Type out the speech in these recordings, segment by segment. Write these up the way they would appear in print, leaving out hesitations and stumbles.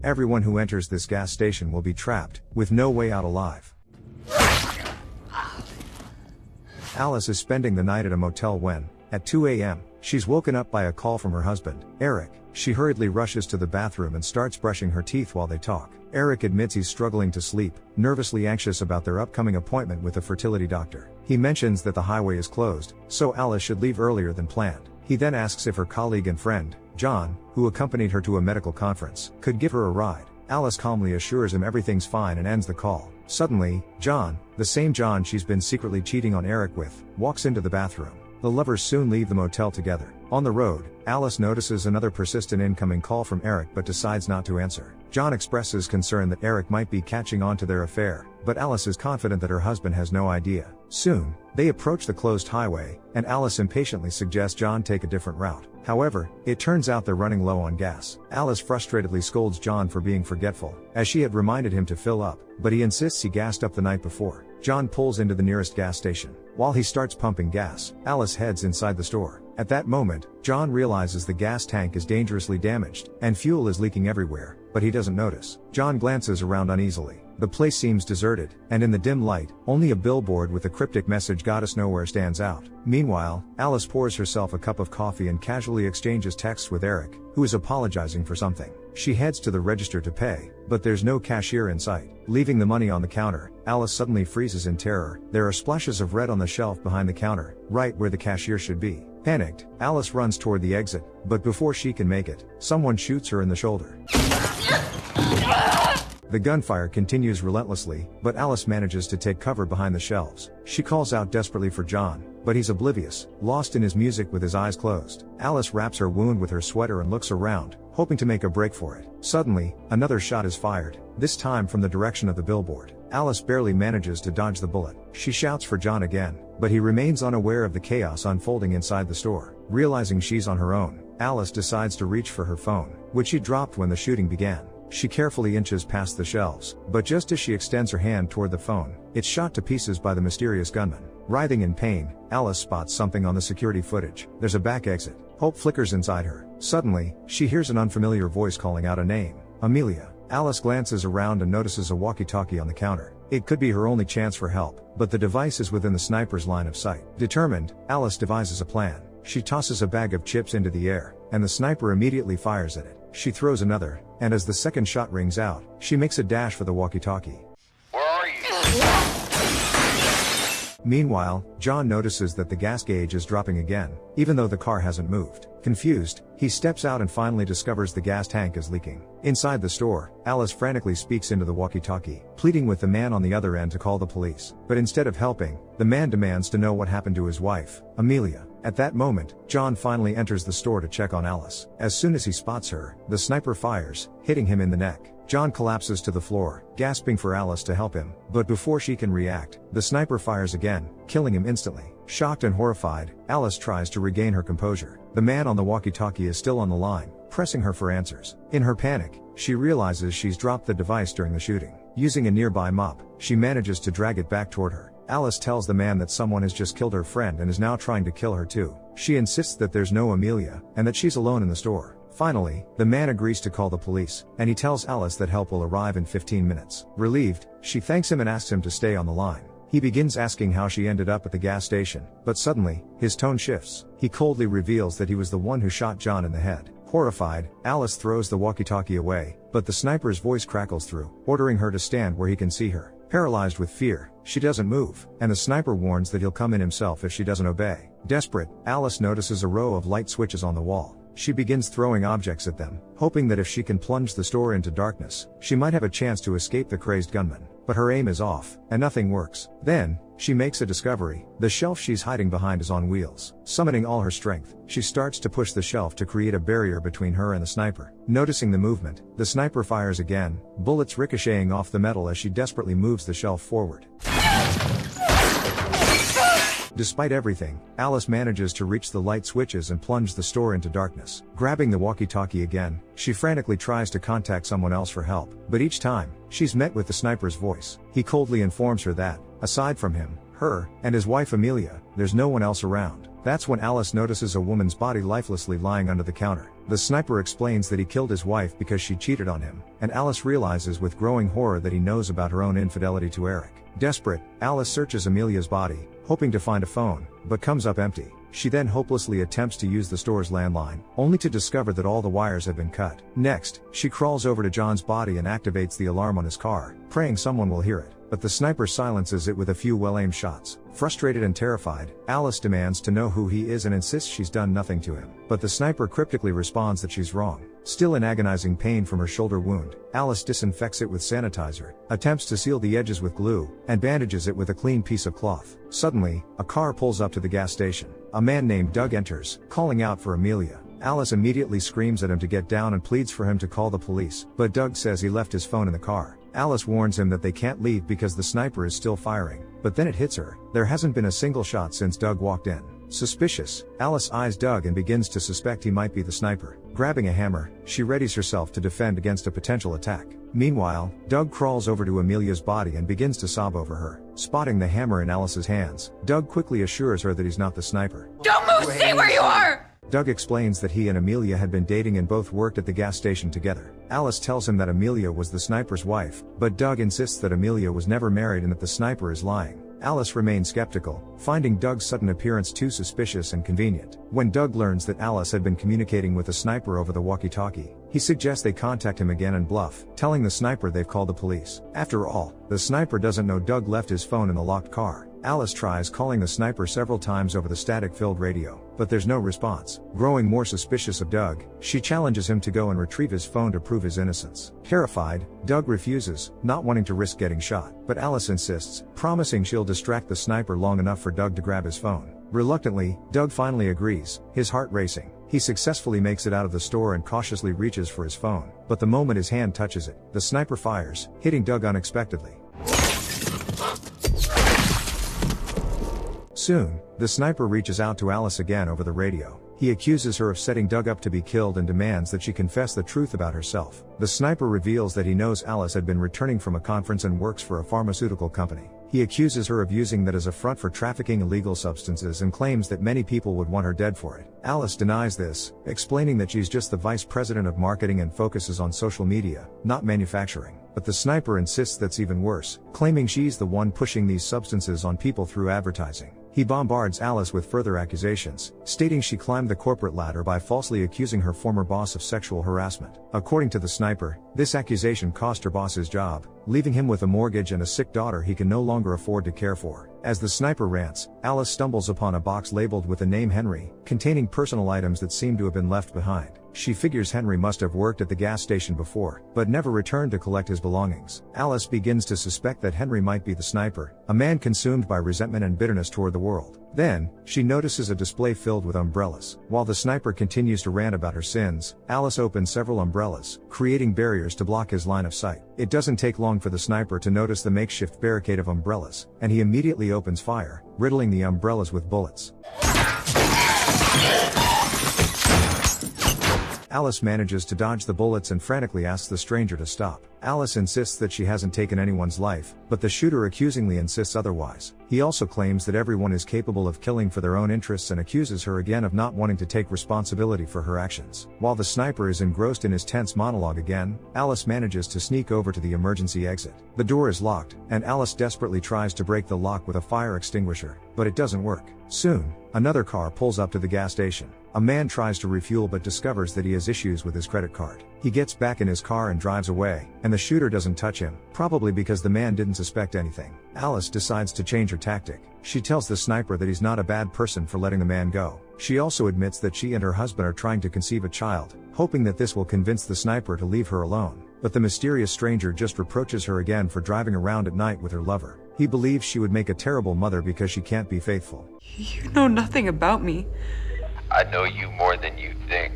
Everyone who enters this gas station will be trapped, with no way out alive. Alice is spending the night at a motel when, at 2 a.m., she's woken up by a call from her husband, Eric. She hurriedly rushes to the bathroom and starts brushing her teeth while they talk. Eric admits he's struggling to sleep, nervously anxious about their upcoming appointment with a fertility doctor. He mentions that the highway is closed, so Alice should leave earlier than planned. He then asks if her colleague and friend, John, who accompanied her to a medical conference, could give her a ride. Alice calmly assures him everything's fine and ends the call. Suddenly, John, the same John she's been secretly cheating on Eric with, walks into the bathroom. The lovers soon leave the motel together. On the road, Alice notices another persistent incoming call from Eric but decides not to answer. John expresses concern that Eric might be catching on to their affair, but Alice is confident that her husband has no idea. Soon, they approach the closed highway, and Alice impatiently suggests John take a different route. However, it turns out they're running low on gas. Alice frustratedly scolds John for being forgetful, as she had reminded him to fill up, but he insists he gassed up the night before. John pulls into the nearest gas station. While he starts pumping gas, Alice heads inside the store. At that moment, John realizes the gas tank is dangerously damaged, and fuel is leaking everywhere, but he doesn't notice. John glances around uneasily. The place seems deserted, and in the dim light, only a billboard with the cryptic message "Got Us Nowhere" stands out. Meanwhile, Alice pours herself a cup of coffee and casually exchanges texts with Eric, who is apologizing for something. She heads to the register to pay, but there's no cashier in sight. Leaving the money on the counter, Alice suddenly freezes in terror. There are splashes of red on the shelf behind the counter, right where the cashier should be. Panicked, Alice runs toward the exit, but before she can make it, someone shoots her in the shoulder. The gunfire continues relentlessly, but Alice manages to take cover behind the shelves. She calls out desperately for John, but he's oblivious, lost in his music with his eyes closed. Alice wraps her wound with her sweater and looks around, hoping to make a break for it. Suddenly, another shot is fired, this time from the direction of the billboard. Alice barely manages to dodge the bullet. She shouts for John again, but he remains unaware of the chaos unfolding inside the store. Realizing she's on her own, Alice decides to reach for her phone, which she dropped when the shooting began. She carefully inches past the shelves, but just as she extends her hand toward the phone, it's shot to pieces by the mysterious gunman. Writhing in pain, Alice spots something on the security footage. There's a back exit. Hope flickers inside her. Suddenly, she hears an unfamiliar voice calling out a name. Amelia. Alice glances around and notices a walkie-talkie on the counter. It could be her only chance for help, but the device is within the sniper's line of sight. Determined, Alice devises a plan. She tosses a bag of chips into the air, and the sniper immediately fires at it. She throws another, and as the second shot rings out, she makes a dash for the walkie-talkie. Where are you? Meanwhile, John notices that the gas gauge is dropping again, even though the car hasn't moved. Confused, he steps out and finally discovers the gas tank is leaking. Inside the store, Alice frantically speaks into the walkie-talkie, pleading with the man on the other end to call the police. But instead of helping, the man demands to know what happened to his wife, Amelia. At that moment, John finally enters the store to check on Alice. As soon as he spots her, the sniper fires, hitting him in the neck. John collapses to the floor, gasping for Alice to help him, but before she can react, the sniper fires again, killing him instantly. Shocked and horrified, Alice tries to regain her composure. The man on the walkie-talkie is still on the line, pressing her for answers. In her panic, she realizes she's dropped the device during the shooting. Using a nearby mop, she manages to drag it back toward her. Alice tells the man that someone has just killed her friend and is now trying to kill her too. She insists that there's no Amelia, and that she's alone in the store. Finally, the man agrees to call the police, and he tells Alice that help will arrive in 15 minutes. Relieved, she thanks him and asks him to stay on the line. He begins asking how she ended up at the gas station, but suddenly, his tone shifts. He coldly reveals that he was the one who shot John in the head. Horrified, Alice throws the walkie-talkie away, but the sniper's voice crackles through, ordering her to stand where he can see her. Paralyzed with fear, she doesn't move, and the sniper warns that he'll come in himself if she doesn't obey. Desperate, Alice notices a row of light switches on the wall. She begins throwing objects at them, hoping that if she can plunge the store into darkness, she might have a chance to escape the crazed gunman. But her aim is off, and nothing works. Then, she makes a discovery. The shelf she's hiding behind is on wheels. Summoning all her strength, she starts to push the shelf to create a barrier between her and the sniper. Noticing the movement, the sniper fires again, bullets ricocheting off the metal as she desperately moves the shelf forward. Despite everything, Alice manages to reach the light switches and plunge the store into darkness. Grabbing the walkie-talkie again, she frantically tries to contact someone else for help, but each time, she's met with the sniper's voice. He coldly informs her that, aside from him, her, and his wife Amelia, there's no one else around. That's when Alice notices a woman's body lifelessly lying under the counter. The sniper explains that he killed his wife because she cheated on him, and Alice realizes with growing horror that he knows about her own infidelity to Eric. Desperate, Alice searches Amelia's body, hoping to find a phone, but comes up empty. She then hopelessly attempts to use the store's landline, only to discover that all the wires have been cut. Next, she crawls over to John's body and activates the alarm on his car, praying someone will hear it. But the sniper silences it with a few well-aimed shots. Frustrated and terrified, Alice demands to know who he is and insists she's done nothing to him. But the sniper cryptically responds that she's wrong. Still in agonizing pain from her shoulder wound, Alice disinfects it with sanitizer, attempts to seal the edges with glue, and bandages it with a clean piece of cloth. Suddenly, a car pulls up to the gas station. A man named Doug enters, calling out for Amelia. Alice immediately screams at him to get down and pleads for him to call the police, but Doug says he left his phone in the car. Alice warns him that they can't leave because the sniper is still firing, but then it hits her. There hasn't been a single shot since Doug walked in. Suspicious, Alice eyes Doug and begins to suspect he might be the sniper. Grabbing a hammer, she readies herself to defend against a potential attack. Meanwhile, Doug crawls over to Amelia's body and begins to sob over her. Spotting the hammer in Alice's hands, Doug quickly assures her that he's not the sniper. Don't move! Stay where you are! Doug explains that he and Amelia had been dating and both worked at the gas station together. Alice tells him that Amelia was the sniper's wife, but Doug insists that Amelia was never married and that the sniper is lying. Alice remains skeptical, finding Doug's sudden appearance too suspicious and convenient. When Doug learns that Alice had been communicating with the sniper over the walkie-talkie, he suggests they contact him again and bluff, telling the sniper they've called the police. After all, the sniper doesn't know Doug left his phone in the locked car. Alice tries calling the sniper several times over the static-filled radio, but there's no response. Growing more suspicious of Doug, she challenges him to go and retrieve his phone to prove his innocence. Terrified, Doug refuses, not wanting to risk getting shot, but Alice insists, promising she'll distract the sniper long enough for Doug to grab his phone. Reluctantly, Doug finally agrees, his heart racing. He successfully makes it out of the store and cautiously reaches for his phone, but the moment his hand touches it, the sniper fires, hitting Doug unexpectedly. Soon, the sniper reaches out to Alice again over the radio. He accuses her of setting Doug up to be killed and demands that she confess the truth about herself. The sniper reveals that he knows Alice had been returning from a conference and works for a pharmaceutical company. He accuses her of using that as a front for trafficking illegal substances and claims that many people would want her dead for it. Alice denies this, explaining that she's just the vice president of marketing and focuses on social media, not manufacturing. But the sniper insists that's even worse, claiming she's the one pushing these substances on people through advertising. He bombards Alice with further accusations, stating she climbed the corporate ladder by falsely accusing her former boss of sexual harassment. According to the sniper, this accusation cost her boss his job, leaving him with a mortgage and a sick daughter he can no longer afford to care for. As the sniper rants, Alice stumbles upon a box labeled with the name Henry, containing personal items that seem to have been left behind. She figures Henry must have worked at the gas station before, but never returned to collect his belongings. Alice begins to suspect that Henry might be the sniper, a man consumed by resentment and bitterness toward the world. Then, she notices a display filled with umbrellas. While the sniper continues to rant about her sins, Alice opens several umbrellas, creating barriers to block his line of sight. It doesn't take long for the sniper to notice the makeshift barricade of umbrellas, and he immediately opens fire, riddling the umbrellas with bullets. Alice manages to dodge the bullets and frantically asks the stranger to stop. Alice insists that she hasn't taken anyone's life, but the shooter accusingly insists otherwise. He also claims that everyone is capable of killing for their own interests and accuses her again of not wanting to take responsibility for her actions. While the sniper is engrossed in his tense monologue again, Alice manages to sneak over to the emergency exit. The door is locked, and Alice desperately tries to break the lock with a fire extinguisher, but it doesn't work. Soon, another car pulls up to the gas station. A man tries to refuel but discovers that he has issues with his credit card. He gets back in his car and drives away, and the shooter doesn't touch him, probably because the man didn't suspect anything. Alice decides to change her tactic. She tells the sniper that he's not a bad person for letting the man go. She also admits that she and her husband are trying to conceive a child, hoping that this will convince the sniper to leave her alone. But the mysterious stranger just reproaches her again for driving around at night with her lover. He believes she would make a terrible mother because she can't be faithful. You know nothing about me. I know you more than you think.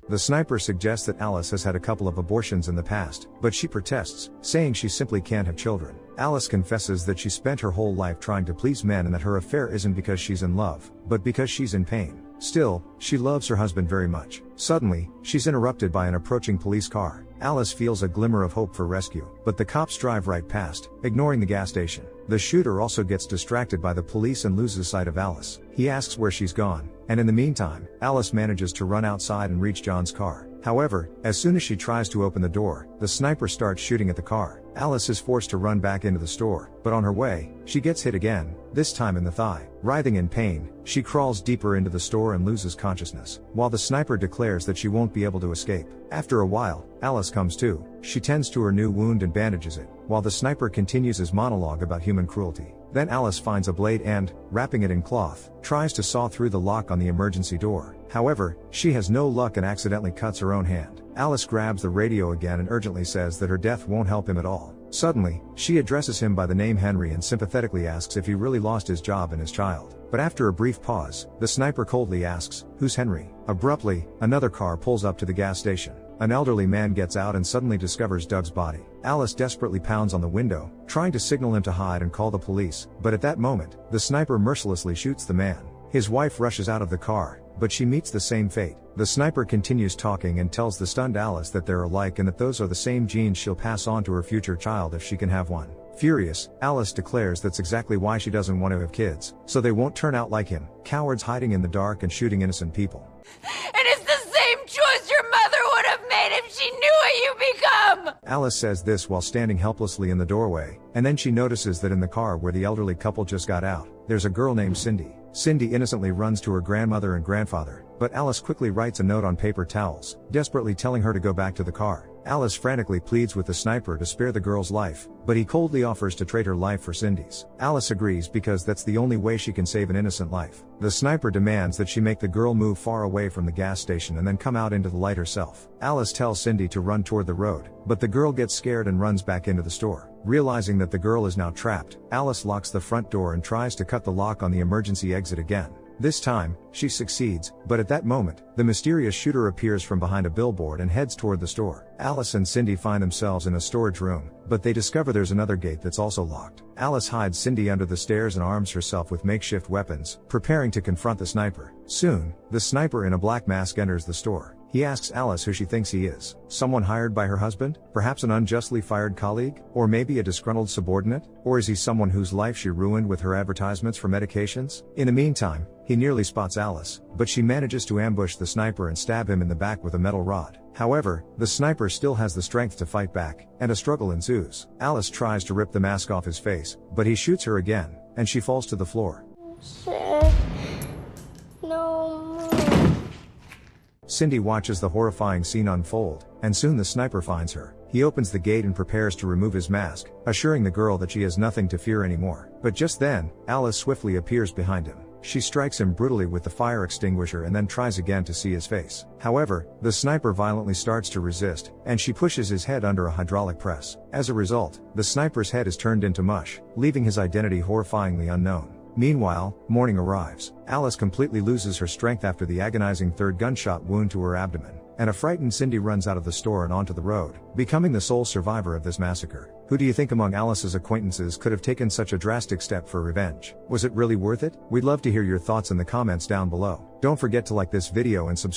The sniper suggests that Alice has had a couple of abortions in the past, but she protests, saying she simply can't have children. Alice confesses that she spent her whole life trying to please men and that her affair isn't because she's in love, but because she's in pain. Still, she loves her husband very much. Suddenly, she's interrupted by an approaching police car. Alice feels a glimmer of hope for rescue, but the cops drive right past, ignoring the gas station. The shooter also gets distracted by the police and loses sight of Alice. He asks where she's gone, and in the meantime, Alice manages to run outside and reach John's car. However, as soon as she tries to open the door, the sniper starts shooting at the car. Alice is forced to run back into the store, but on her way, she gets hit again, this time in the thigh. Writhing in pain, she crawls deeper into the store and loses consciousness, while the sniper declares that she won't be able to escape. After a while, Alice comes to. She tends to her new wound and bandages it, while the sniper continues his monologue about human cruelty. Then Alice finds a blade and, wrapping it in cloth, tries to saw through the lock on the emergency door. However, she has no luck and accidentally cuts her own hand. Alice grabs the radio again and urgently says that her death won't help him at all. Suddenly, she addresses him by the name Henry and sympathetically asks if he really lost his job and his child. But after a brief pause, the sniper coldly asks, "Who's Henry?" Abruptly, another car pulls up to the gas station. An elderly man gets out and suddenly discovers Doug's body. Alice desperately pounds on the window, trying to signal him to hide and call the police, but at that moment, the sniper mercilessly shoots the man. His wife rushes out of the car, but she meets the same fate. The sniper continues talking and tells the stunned Alice that they're alike and that those are the same genes she'll pass on to her future child if she can have one. Furious, Alice declares that's exactly why she doesn't want to have kids, so they won't turn out like him, cowards hiding in the dark and shooting innocent people. And it's the same choice your mother would have made if she knew what you become! Alice says this while standing helplessly in the doorway, and then she notices that in the car where the elderly couple just got out, there's a girl named Cindy. Cindy innocently runs to her grandmother and grandfather, but Alice quickly writes a note on paper towels, desperately telling her to go back to the car. Alice frantically pleads with the sniper to spare the girl's life, but he coldly offers to trade her life for Cindy's. Alice agrees because that's the only way she can save an innocent life. The sniper demands that she make the girl move far away from the gas station and then come out into the light herself. Alice tells Cindy to run toward the road, but the girl gets scared and runs back into the store. Realizing that the girl is now trapped, Alice locks the front door and tries to cut the lock on the emergency exit again. This time, she succeeds, but at that moment, the mysterious shooter appears from behind a billboard and heads toward the store. Alice and Cindy find themselves in a storage room, but they discover there's another gate that's also locked. Alice hides Cindy under the stairs and arms herself with makeshift weapons, preparing to confront the sniper. Soon, the sniper in a black mask enters the store. He asks Alice who she thinks he is. Someone hired by her husband? Perhaps an unjustly fired colleague? Or maybe a disgruntled subordinate? Or is he someone whose life she ruined with her advertisements for medications? In the meantime, he nearly spots Alice, but she manages to ambush the sniper and stab him in the back with a metal rod. However, the sniper still has the strength to fight back, and a struggle ensues. Alice tries to rip the mask off his face, but he shoots her again, and she falls to the floor. No more. Cindy watches the horrifying scene unfold, and soon the sniper finds her. He opens the gate and prepares to remove his mask, assuring the girl that she has nothing to fear anymore. But just then, Alice swiftly appears behind him. She strikes him brutally with the fire extinguisher and then tries again to see his face. However, the sniper violently starts to resist, and she pushes his head under a hydraulic press. As a result, the sniper's head is turned into mush, leaving his identity horrifyingly unknown. Meanwhile, morning arrives. Alice completely loses her strength after the agonizing third gunshot wound to her abdomen, and a frightened Cindy runs out of the store and onto the road, becoming the sole survivor of this massacre. Who do you think among Alice's acquaintances could have taken such a drastic step for revenge? Was it really worth it? We'd love to hear your thoughts in the comments down below. Don't forget to like this video and subscribe.